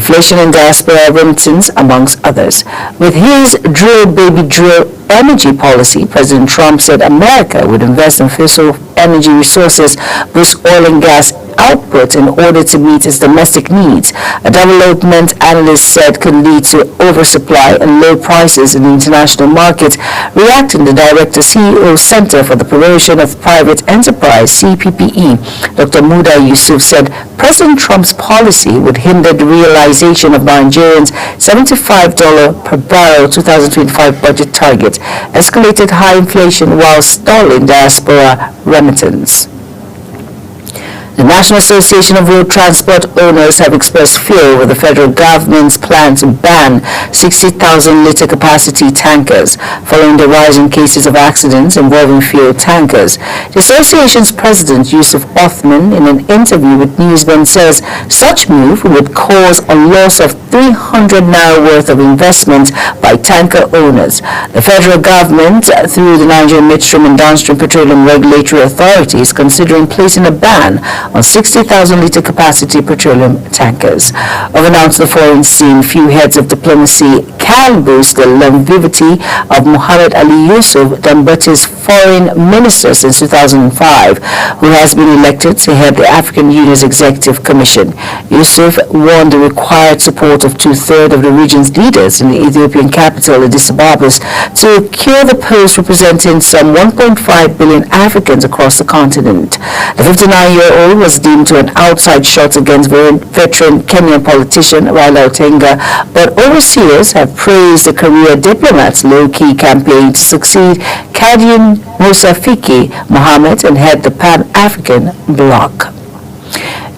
inflation and diaspora remittance, amongst others. With his drill baby drill energy policy, President Trump said America would invest in fossil energy resources, boost oil and gas output in order to meet its domestic needs. A development analyst said could lead to oversupply and low prices in the international market. Reacting, the director CEO Center for the Promotion of Private Enterprise, CPPE, Dr. Muda Yusuf, said President Trump's policy would hinder the realization of Nigerians' $75 per barrel 2025 budget target, escalated high inflation while stalling diaspora remittance. The National Association of Road Transport Owners have expressed fear over the federal government's plan to ban 60,000-litre capacity tankers following the rise in cases of accidents involving fuel tankers. The association's president, Yusuf Othman, in an interview with Newsman, says such move would cause a loss of 300 naira worth of investment by tanker owners. The federal government, through the Nigerian Midstream and Downstream Petroleum Regulatory Authority, is considering placing a ban on 60,000-litre capacity petroleum tankers. Of announced the foreign scene, few heads of diplomacy can boast the longevity of Mohammed Ali Yusuf, Dangote's foreign minister since 2005, who has been elected to head the African Union's Executive Commission. Yusuf won the required support of two-thirds of the region's leaders in the Ethiopian capital, Addis Ababa, to secure the post, representing some 1.5 billion Africans across the continent. The 59-year-old was deemed to an outside shot against veteran Kenyan politician Raila Odinga, but overseers have praised the career diplomat's low-key campaign to succeed Kadian Musa Fiki Mohammed and head the Pan-African Bloc.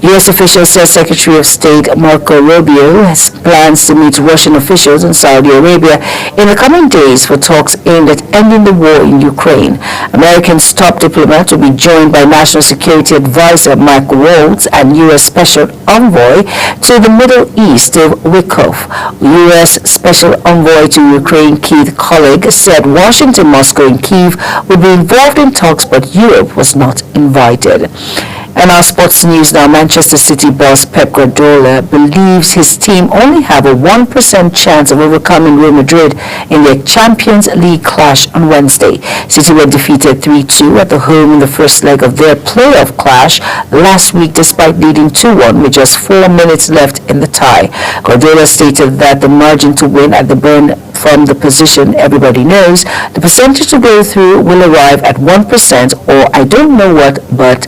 U.S. officials said Secretary of State Marco Rubio has plans to meet Russian officials in Saudi Arabia in the coming days for talks aimed at ending the war in Ukraine. America's top diplomat will be joined by National Security Advisor Mike Waltz and U.S. Special Envoy to the Middle East, Steve Witkoff. U.S. Special Envoy to Ukraine Keith Collig said Washington, Moscow, and Kyiv would be involved in talks, but Europe was not invited. And our sports news now. Manchester City boss Pep Guardiola believes his team only have a 1% chance of overcoming Real Madrid in their Champions League clash on Wednesday. City were defeated 3-2 at the home in the first leg of their playoff clash last week, despite leading 2-1 with just 4 minutes left in the tie. Guardiola stated that the margin to win at the Burn, from the position everybody knows, the percentage to go through will arrive at 1%, or I don't know what, but